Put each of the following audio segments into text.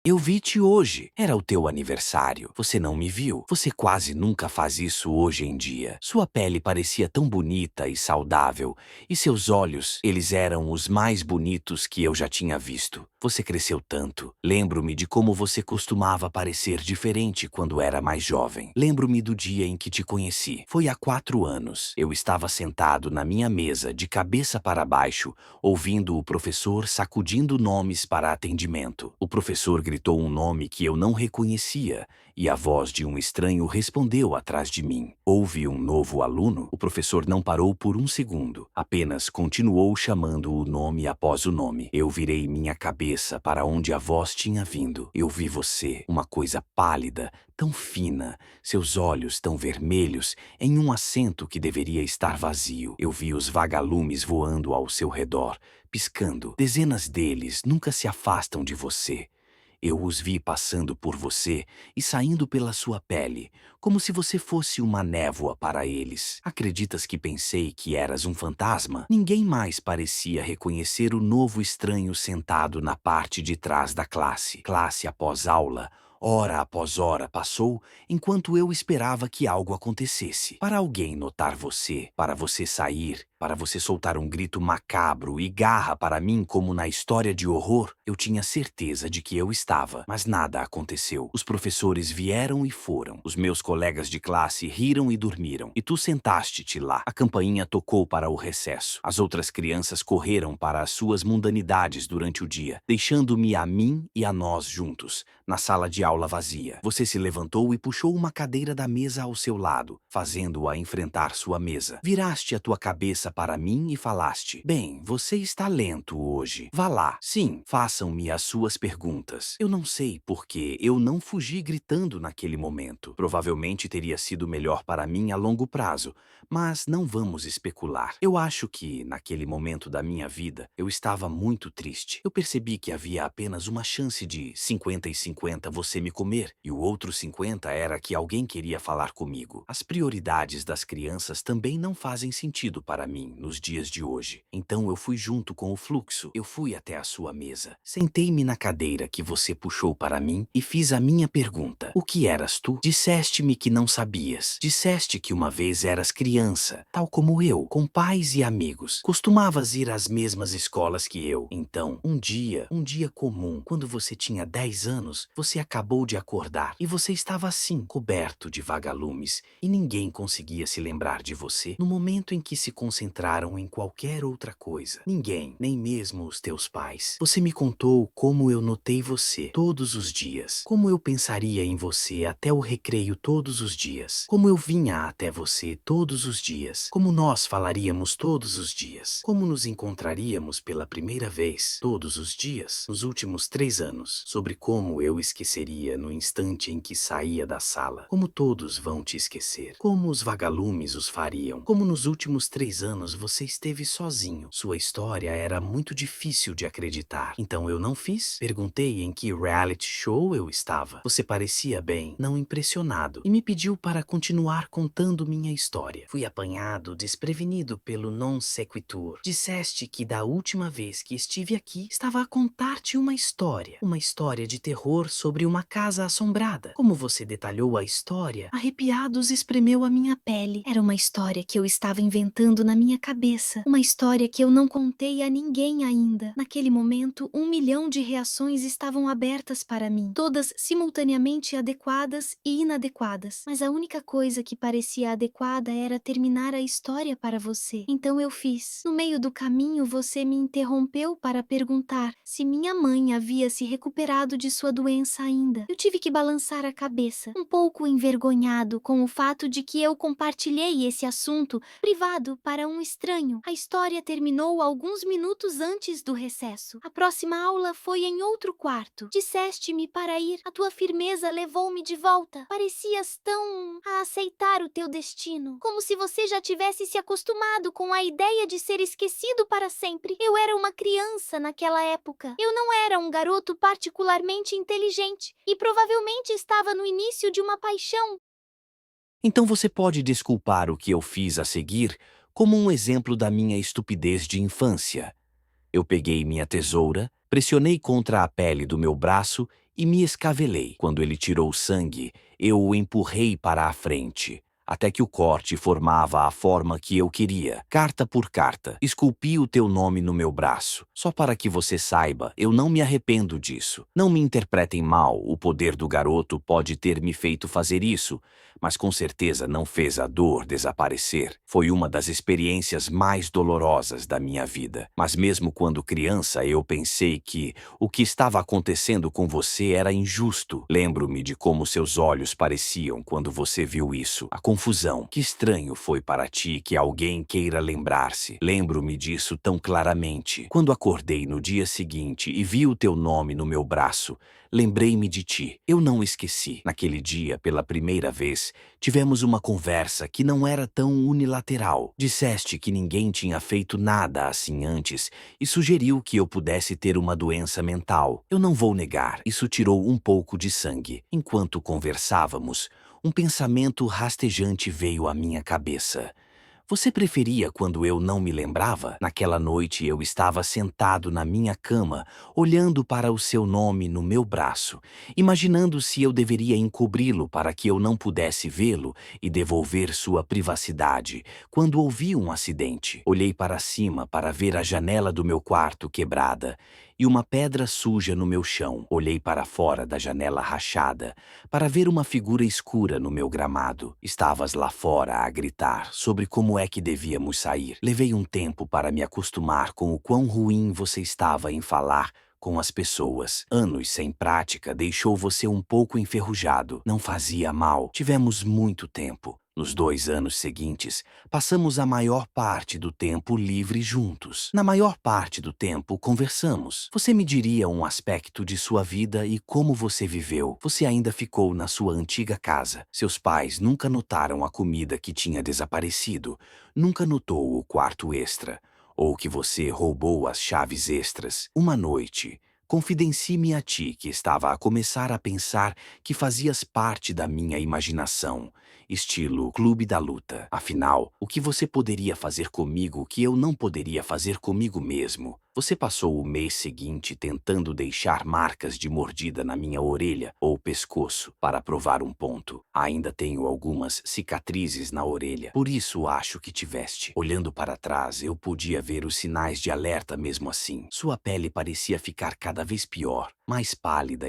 Eu vi-te hoje. Era o teu aniversário. Você não me viu. Você quase nunca faz isso hoje em dia. Sua pele parecia tão bonita e saudável, e seus olhos, eles eram os mais bonitos que eu já tinha visto. Você cresceu tanto. Lembro-me de como você costumava parecer diferente quando era mais jovem. Lembro-me do dia em que te conheci. Foi há 4 anos. Eu estava sentado na minha mesa, de cabeça para baixo, ouvindo o professor sacudindo nomes para atendimento. O professor gritou um nome que eu não reconhecia, e a voz de um estranho respondeu atrás de mim. Houve um novo aluno? O professor não parou por um segundo, apenas continuou chamando o nome após o nome. Eu virei minha cabeça para onde a voz tinha vindo. Eu vi você, uma coisa pálida, tão fina, seus olhos tão vermelhos, em um assento que deveria estar vazio. Eu vi os vagalumes voando ao seu redor, piscando. Dezenas deles nunca se afastam de você. Eu os vi passando por você e saindo pela sua pele, como se você fosse uma névoa para eles. Acreditas que pensei que eras um fantasma? Ninguém mais parecia reconhecer o novo estranho sentado na parte de trás da classe. Classe após aula, hora após hora passou enquanto eu esperava que algo acontecesse. Para alguém notar você, para você sair, para você soltar um grito macabro e garra para mim como na história de horror, eu tinha certeza de que eu estava, mas nada aconteceu. Os professores vieram e foram. Os meus colegas de classe riram e dormiram. E tu sentaste-te lá. A campainha tocou para o recesso. As outras crianças correram para as suas mundanidades durante o dia, deixando-me a mim e a nós juntos, na sala de aula vazia. Você se levantou e puxou uma cadeira da mesa ao seu lado, fazendo-a enfrentar sua mesa. Viraste a tua cabeça para mim e falaste: "Bem, você está lento hoje. Vá lá. Sim, façam-me as suas perguntas." Eu não sei porque eu não fugi gritando naquele momento. Provavelmente teria sido melhor para mim a longo prazo, mas não vamos especular. Eu acho que, naquele momento da minha vida, eu estava muito triste. Eu percebi que havia apenas uma chance de 50 e 50 você me comer, e o outro 50 era que alguém queria falar comigo. As prioridades das crianças também não fazem sentido para mim nos dias de hoje. Então eu fui junto com o fluxo. Eu fui até a sua mesa. Sentei-me na cadeira que você puxou para mim e fiz a minha pergunta. O que eras tu? Disseste-me que não sabias. Disseste que uma vez eras criança, tal como eu, com pais e amigos. Costumavas ir às mesmas escolas que eu. Então, um dia comum, quando você tinha 10 anos, você acabou de acordar e você estava assim, coberto de vagalumes, e ninguém conseguia se lembrar de você no momento em que se concentraram em qualquer outra coisa. Ninguém, nem mesmo os teus pais. Você me contou como eu notei você todos os dias, como eu pensaria em você até o recreio todos os dias, como eu vinha até você todos os dias, como nós falaríamos todos os dias, como nos encontraríamos pela primeira vez todos os dias nos últimos 3 anos, sobre como eu esqueceria no instante em que saía da sala, como todos vão te esquecer, como os vagalumes os fariam, como nos últimos 3 anos você esteve sozinho. Sua história era muito difícil de acreditar. Então eu não fiz? Perguntei em que reality show eu estava. Você parecia bem, não impressionado, e me pediu para continuar contando minha história. Fui apanhado desprevenido pelo non sequitur. Disseste que da última vez que estive aqui, estava a contar-te uma história de terror sobre uma casa assombrada. Como você detalhou a história, arrepiados espremeu a minha pele. Era uma história que eu estava inventando na minha cabeça, uma história que eu não contei a ninguém ainda. Naquele momento, 1 milhão de reações estavam abertas para mim, todas simultaneamente adequadas e inadequadas. Mas a única coisa que parecia adequada era terminar a história para você. Então eu fiz. No meio do caminho, você me interrompeu para perguntar se minha mãe havia se recuperado de sua doença ainda. Eu tive que balançar a cabeça, um pouco envergonhado com o fato de que eu compartilhei esse assunto privado para um estranho. A história terminou alguns minutos antes do recesso. A próxima aula foi em outro quarto. Disseste-me para ir. A tua firmeza levou-me de volta. Parecias tão a aceitar o teu destino, como se você já tivesse se acostumado com a ideia de ser esquecido para sempre. Eu era uma criança naquela época. Eu não era um garoto particularmente inteligente e provavelmente estava no início de uma paixão. Então você pode desculpar o que eu fiz a seguir como um exemplo da minha estupidez de infância. Eu peguei minha tesoura, pressionei contra a pele do meu braço e me escavelei. Quando ele tirou sangue, eu o empurrei para a frente, até que o corte formava a forma que eu queria. Carta por carta, esculpi o teu nome no meu braço. Só para que você saiba, eu não me arrependo disso. Não me interpretem mal, o poder do garoto pode ter me feito fazer isso, mas com certeza não fez a dor desaparecer. Foi uma das experiências mais dolorosas da minha vida. Mas mesmo quando criança, eu pensei que o que estava acontecendo com você era injusto. Lembro-me de como seus olhos pareciam quando você viu isso. A confusão. Que estranho foi para ti que alguém queira lembrar-se. Lembro-me disso tão claramente. Quando acordei no dia seguinte e vi o teu nome no meu braço, lembrei-me de ti. Eu não esqueci. Naquele dia, pela primeira vez, tivemos uma conversa que não era tão unilateral. Disseste que ninguém tinha feito nada assim antes e sugeriu que eu pudesse ter uma doença mental. Eu não vou negar, isso tirou um pouco de sangue. Enquanto conversávamos, um pensamento rastejante veio à minha cabeça. Você preferia quando eu não me lembrava? Naquela noite eu estava sentado na minha cama, olhando para o seu nome no meu braço, imaginando se eu deveria encobri-lo para que eu não pudesse vê-lo e devolver sua privacidade, quando ouvi um acidente. Olhei para cima para ver a janela do meu quarto quebrada e uma pedra suja no meu chão. Olhei para fora da janela rachada para ver uma figura escura no meu gramado. Estavas lá fora a gritar sobre como é que devíamos sair. Levei um tempo para me acostumar com o quão ruim você estava em falar com as pessoas. Anos sem prática deixou você um pouco enferrujado. Não fazia mal. Tivemos muito tempo. Nos 2 anos seguintes, passamos a maior parte do tempo livre juntos. Na maior parte do tempo, conversamos. Você me diria um aspecto de sua vida e como você viveu. Você ainda ficou na sua antiga casa. Seus pais nunca notaram a comida que tinha desaparecido. Nunca notou o quarto extra. Ou que você roubou as chaves extras. Uma noite, confidencie-me a ti que estava a começar a pensar que fazias parte da minha imaginação. Estilo Clube da Luta. Afinal, o que você poderia fazer comigo que eu não poderia fazer comigo mesmo? Você passou o mês seguinte tentando deixar marcas de mordida na minha orelha ou pescoço para provar um ponto. Ainda tenho algumas cicatrizes na orelha, por isso acho que tiveste. Olhando para trás, eu podia ver os sinais de alerta mesmo assim. Sua pele parecia ficar cada vez pior, mais pálida,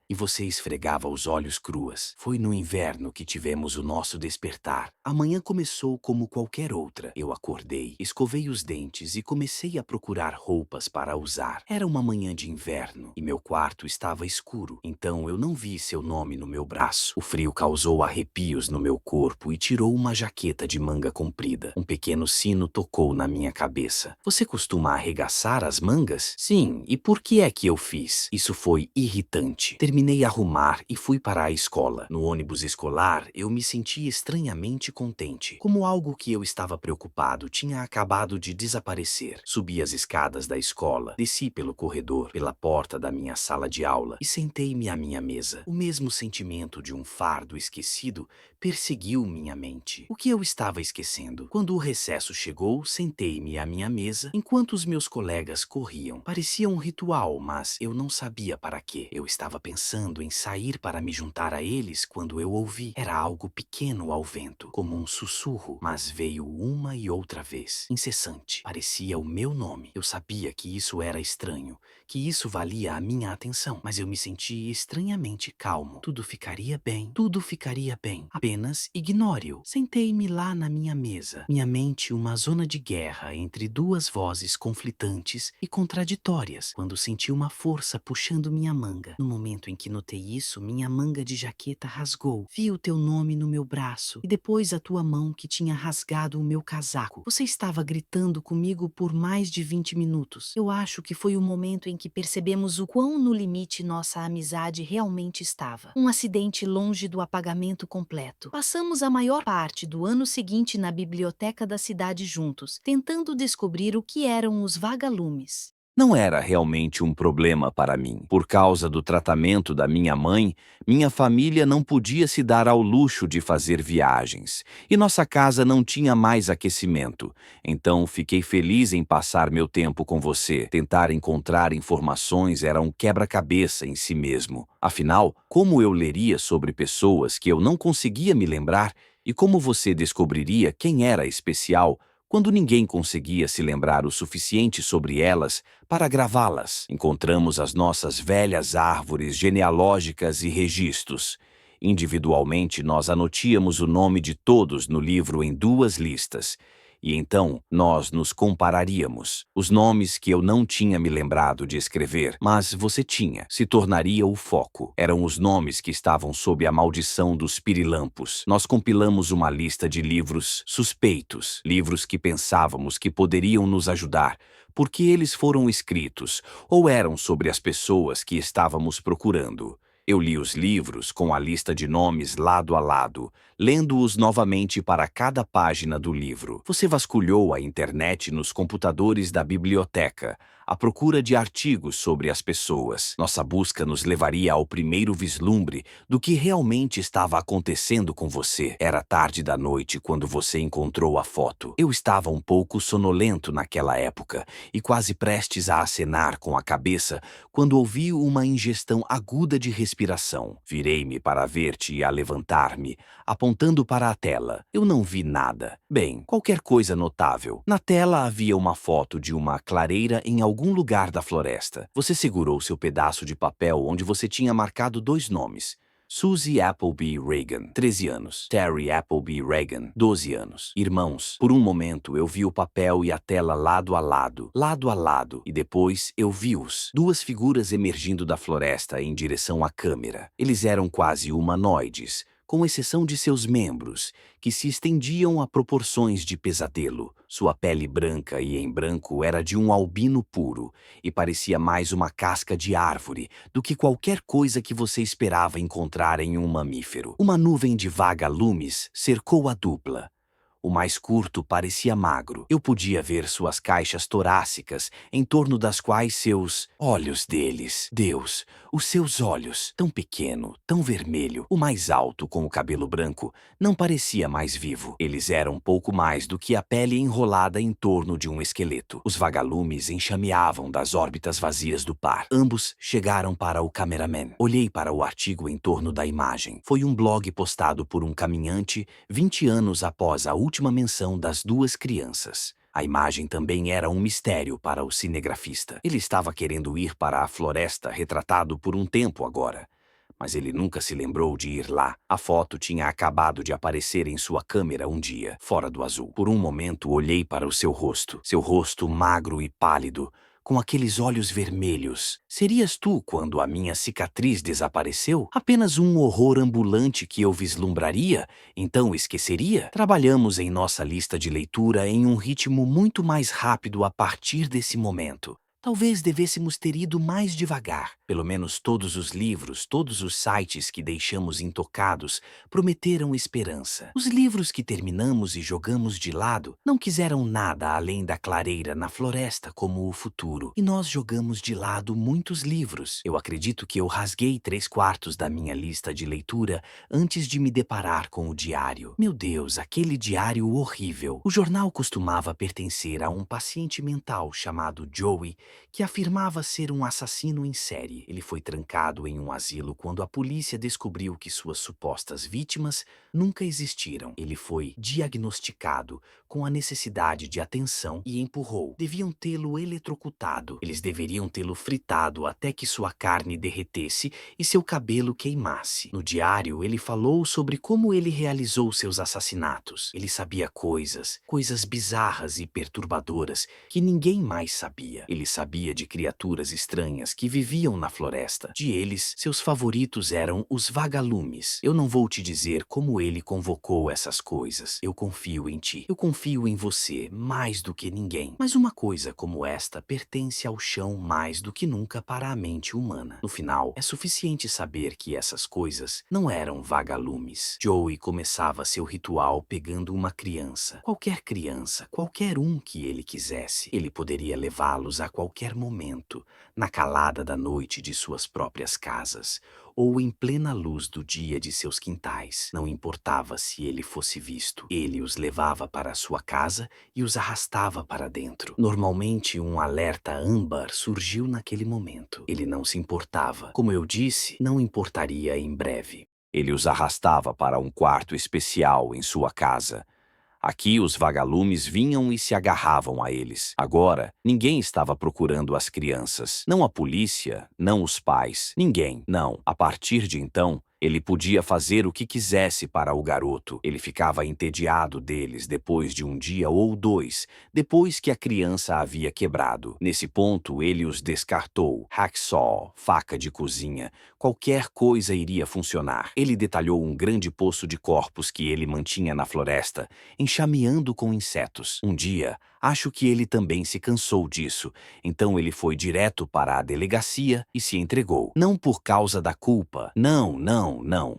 e você esfregava os olhos cruas. Foi no inverno que tivemos o nosso despertar. A manhã começou como qualquer outra. Eu acordei, escovei os dentes e comecei a procurar roupas para usar. Era uma manhã de inverno e meu quarto estava escuro, então eu não vi seu nome no meu braço. O frio causou arrepios no meu corpo e tirou uma jaqueta de manga comprida. Um pequeno sino tocou na minha cabeça. Você costuma arregaçar as mangas? Sim, e por que é que eu fiz? Isso foi irritante. Terminei a arrumar e fui para a escola. No ônibus escolar, eu me senti estranhamente contente, como algo que eu estava preocupado tinha acabado de desaparecer. Subi as escadas da escola, desci pelo corredor, pela porta da minha sala de aula e sentei-me à minha mesa. O mesmo sentimento de um fardo esquecido perseguiu minha mente. O que eu estava esquecendo? Quando o recesso chegou, sentei-me à minha mesa enquanto os meus colegas corriam. Parecia um ritual, mas eu não sabia para quê. Eu estava pensando em sair para me juntar a eles quando eu ouvi. Era algo pequeno ao vento, como um sussurro, mas veio uma e outra vez, incessante. Parecia o meu nome. Eu sabia que isso era estranho, que isso valia a minha atenção, mas eu me senti estranhamente calmo. Tudo ficaria bem, tudo ficaria bem. Apenas ignore-o. Sentei-me lá na minha mesa, minha mente uma zona de guerra entre duas vozes conflitantes e contraditórias, quando senti uma força puxando minha manga. No momento em que notei isso, minha manga de jaqueta rasgou. Vi o teu nome no meu braço e depois a tua mão que tinha rasgado o meu casaco. Você estava gritando comigo por mais de 20 minutos. Eu acho que foi o momento em que percebemos o quão no limite nossa amizade realmente estava. Um acidente longe do apagamento completo. Passamos a maior parte do ano seguinte na biblioteca da cidade juntos, tentando descobrir o que eram os vagalumes. Não era realmente um problema para mim. Por causa do tratamento da minha mãe, minha família não podia se dar ao luxo de fazer viagens, e nossa casa não tinha mais aquecimento. Então, fiquei feliz em passar meu tempo com você. Tentar encontrar informações era um quebra-cabeça em si mesmo. Afinal, como eu leria sobre pessoas que eu não conseguia me lembrar e como você descobriria quem era especial quando ninguém conseguia se lembrar o suficiente sobre elas para gravá-las? Encontramos as nossas velhas árvores genealógicas e registros. Individualmente, nós anotíamos o nome de todos no livro em duas listas. E então, nós nos compararíamos. Os nomes que eu não tinha me lembrado de escrever, mas você tinha, se tornaria o foco. Eram os nomes que estavam sob a maldição dos pirilampos. Nós compilamos uma lista de livros suspeitos, livros que pensávamos que poderiam nos ajudar, porque eles foram escritos ou eram sobre as pessoas que estávamos procurando. Eu li os livros com a lista de nomes lado a lado, lendo-os novamente para cada página do livro. Você vasculhou a internet nos computadores da biblioteca, à procura de artigos sobre as pessoas. Nossa busca nos levaria ao primeiro vislumbre do que realmente estava acontecendo com você. Era tarde da noite quando você encontrou a foto. Eu estava um pouco sonolento naquela época e quase prestes a acenar com a cabeça quando ouvi uma ingestão aguda de respiração. Virei-me para ver-te e a levantar-me, apontando para a tela. Eu não vi nada. Bem, qualquer coisa notável. Na tela havia uma foto de uma clareira em algum lugar da floresta. Você segurou seu pedaço de papel onde você tinha marcado dois nomes. Suzy Appleby Reagan, 13 anos. Terry Appleby Reagan, 12 anos. Irmãos, por um momento eu vi o papel e a tela lado a lado, e depois eu vi-os. Duas figuras emergindo da floresta em direção à câmera. Eles eram quase humanoides, com exceção de seus membros, que se estendiam a proporções de pesadelo. Sua pele branca e em branco era de um albino puro, e parecia mais uma casca de árvore do que qualquer coisa que você esperava encontrar em um mamífero. Uma nuvem de vaga-lumes cercou a dupla. O mais curto parecia magro. Eu podia ver suas caixas torácicas, em torno das quais seus olhos deles. Deus, os seus olhos, tão pequeno, tão vermelho. O mais alto, com o cabelo branco, não parecia mais vivo. Eles eram pouco mais do que a pele enrolada em torno de um esqueleto. Os vagalumes enxameavam das órbitas vazias do par. Ambos chegaram para o cameraman. Olhei para o artigo em torno da imagem. Foi um blog postado por um caminhante 20 anos após a última menção das duas crianças. A imagem também era um mistério para o cinegrafista. Ele estava querendo ir para a floresta retratado por um tempo agora, mas ele nunca se lembrou de ir lá. A foto tinha acabado de aparecer em sua câmera um dia, fora do azul. Por um momento olhei para o seu rosto magro e pálido, com aqueles olhos vermelhos. Serias tu quando a minha cicatriz desapareceu? Apenas um horror ambulante que eu vislumbraria, então esqueceria? Trabalhamos em nossa lista de leitura em um ritmo muito mais rápido a partir desse momento. Talvez devêssemos ter ido mais devagar. Pelo menos todos os livros, todos os sites que deixamos intocados prometeram esperança. Os livros que terminamos e jogamos de lado não quiseram nada além da clareira na floresta como o futuro. E nós jogamos de lado muitos livros. Eu acredito que eu rasguei 3/4 da minha lista de leitura antes de me deparar com o diário. Meu Deus, aquele diário horrível. O jornal costumava pertencer a um paciente mental chamado Joey, que afirmava ser um assassino em série. Ele foi trancado em um asilo quando a polícia descobriu que suas supostas vítimas nunca existiram. Ele foi diagnosticado com a necessidade de atenção e empurrou. Deviam tê-lo eletrocutado. Eles deveriam tê-lo fritado até que sua carne derretesse e seu cabelo queimasse. No diário, ele falou sobre como ele realizou seus assassinatos. Ele sabia coisas bizarras e perturbadoras que ninguém mais sabia. Ele sabia de criaturas estranhas que viviam na floresta. De eles, seus favoritos eram os vagalumes. Eu não vou te dizer como ele convocou essas coisas. Eu confio em ti. Eu confio em você mais do que ninguém. Mas uma coisa como esta pertence ao chão mais do que nunca para a mente humana. No final, é suficiente saber que essas coisas não eram vagalumes. Joey começava seu ritual pegando uma criança, qualquer um que ele quisesse. Ele poderia levá-los a qualquer momento, na calada da noite de suas próprias casas, ou em plena luz do dia de seus quintais. Não importava se ele fosse visto. Ele os levava para sua casa e os arrastava para dentro. Normalmente, um alerta âmbar surgiu naquele momento. Ele não se importava. Como eu disse, não importaria em breve. Ele os arrastava para um quarto especial em sua casa. Aqui os vagalumes vinham e se agarravam a eles. Agora, ninguém estava procurando as crianças. Não a polícia, não os pais, ninguém. Não. A partir de então, ele podia fazer o que quisesse para o garoto. Ele ficava entediado deles depois de um dia ou dois, depois que a criança havia quebrado. Nesse ponto, ele os descartou. Hacksaw, faca de cozinha, qualquer coisa iria funcionar. Ele detalhou um grande poço de corpos que ele mantinha na floresta, enxameando com insetos. Um dia, acho que ele também se cansou disso, então ele foi direto para a delegacia e se entregou. Não por causa da culpa. Não.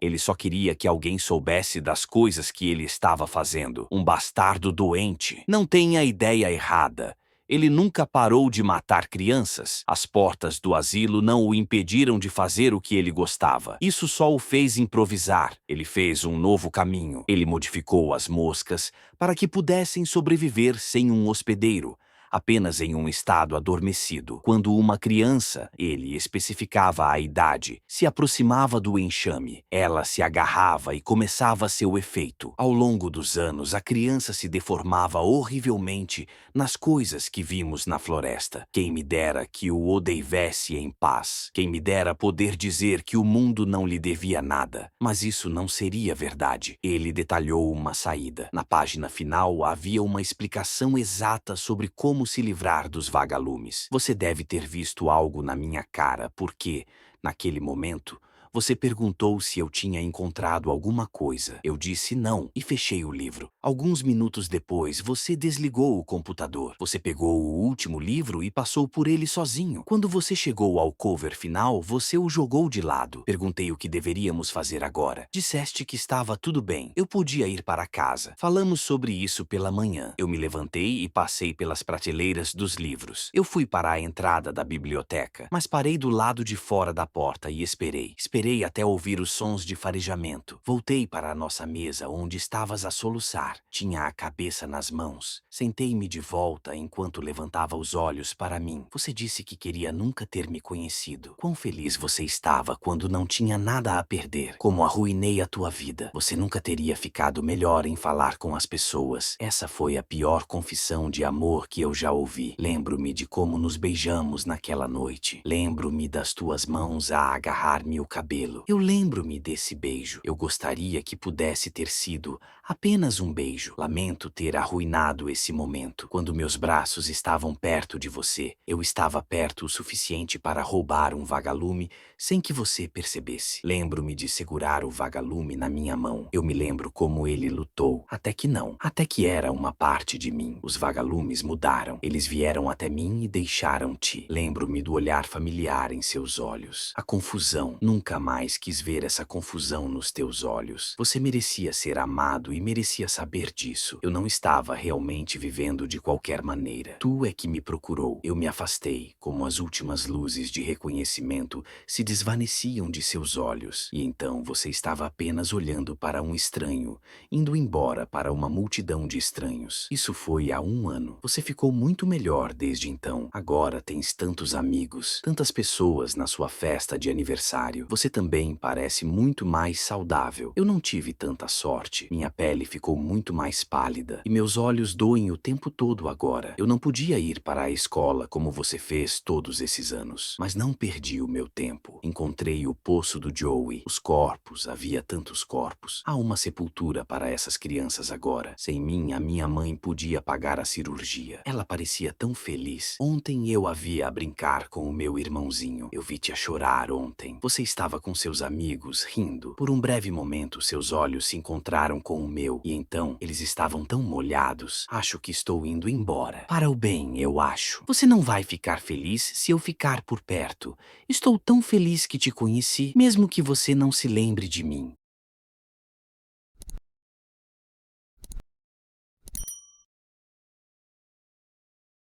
Ele só queria que alguém soubesse das coisas que ele estava fazendo. Um bastardo doente. Não tenha ideia errada. Ele nunca parou de matar crianças. As portas do asilo não o impediram de fazer o que ele gostava. Isso só o fez improvisar. Ele fez um novo caminho. Ele modificou as moscas para que pudessem sobreviver sem um hospedeiro, apenas em um estado adormecido. Quando uma criança, ele especificava a idade, se aproximava do enxame, ela se agarrava e começava seu efeito. Ao longo dos anos, a criança se deformava horrivelmente nas coisas que vimos na floresta. Quem me dera que o odeivesse em paz. Quem me dera poder dizer que o mundo não lhe devia nada. Mas isso não seria verdade. Ele detalhou uma saída. Na página final havia uma explicação exata sobre como se livrar dos vagalumes. Você deve ter visto algo na minha cara, porque, naquele momento, você perguntou se eu tinha encontrado alguma coisa. Eu disse não e fechei o livro. Alguns minutos depois, você desligou o computador. Você pegou o último livro e passou por ele sozinho. Quando você chegou ao cover final, você o jogou de lado. Perguntei o que deveríamos fazer agora. Disseste que estava tudo bem. Eu podia ir para casa. Falamos sobre isso pela manhã. Eu me levantei e passei pelas prateleiras dos livros. Eu fui para a entrada da biblioteca, mas parei do lado de fora da porta e esperei. Esperei até ouvir os sons de farejamento. Voltei para a nossa mesa, onde estavas a soluçar. Tinha a cabeça nas mãos. Sentei-me de volta enquanto levantava os olhos para mim. Você disse que queria nunca ter me conhecido. Quão feliz você estava quando não tinha nada a perder. Como arruinei a tua vida. Você nunca teria ficado melhor em falar com as pessoas. Essa foi a pior confissão de amor que eu já ouvi. Lembro-me de como nos beijamos naquela noite. Lembro-me das tuas mãos a agarrar-me o cabelo. Eu lembro-me desse beijo. Eu gostaria que pudesse ter sido apenas um beijo. Lamento ter arruinado esse momento. Quando meus braços estavam perto de você, eu estava perto o suficiente para roubar um vagalume sem que você percebesse. Lembro-me de segurar o vagalume na minha mão. Eu me lembro como ele lutou. Até que não. Até que era uma parte de mim. Os vagalumes mudaram. Eles vieram até mim e deixaram-te. Lembro-me do olhar familiar em seus olhos. A confusão. Nunca mais quis ver essa confusão nos teus olhos. Você merecia ser amado e merecia saber disso. Eu não estava realmente vivendo de qualquer maneira. Tu é que me procurou. Eu me afastei, como as últimas luzes de reconhecimento se desvaneciam de seus olhos. E então você estava apenas olhando para um estranho, indo embora para uma multidão de estranhos. Isso foi há 1 ano. Você ficou muito melhor desde então. Agora tens tantos amigos, tantas pessoas na sua festa de aniversário. Você também parece muito mais saudável. Eu não tive tanta sorte. Minha pele pele ficou muito mais pálida e meus olhos doem o tempo todo agora. Eu não podia ir para a escola como você fez todos esses anos, mas não perdi o meu tempo. Encontrei o poço do Joey. Os corpos, havia tantos corpos. Há uma sepultura para essas crianças agora. Sem mim, a minha mãe podia pagar a cirurgia. Ela parecia tão feliz. Ontem eu a via a brincar com o meu irmãozinho. Eu vi-te a chorar ontem. Você estava com seus amigos, rindo. Por um breve momento, seus olhos se encontraram com o meu, e então eles estavam tão molhados. Acho que estou indo embora. Para o bem, eu acho. Você não vai ficar feliz se eu ficar por perto. Estou tão feliz que te conheci, mesmo que você não se lembre de mim.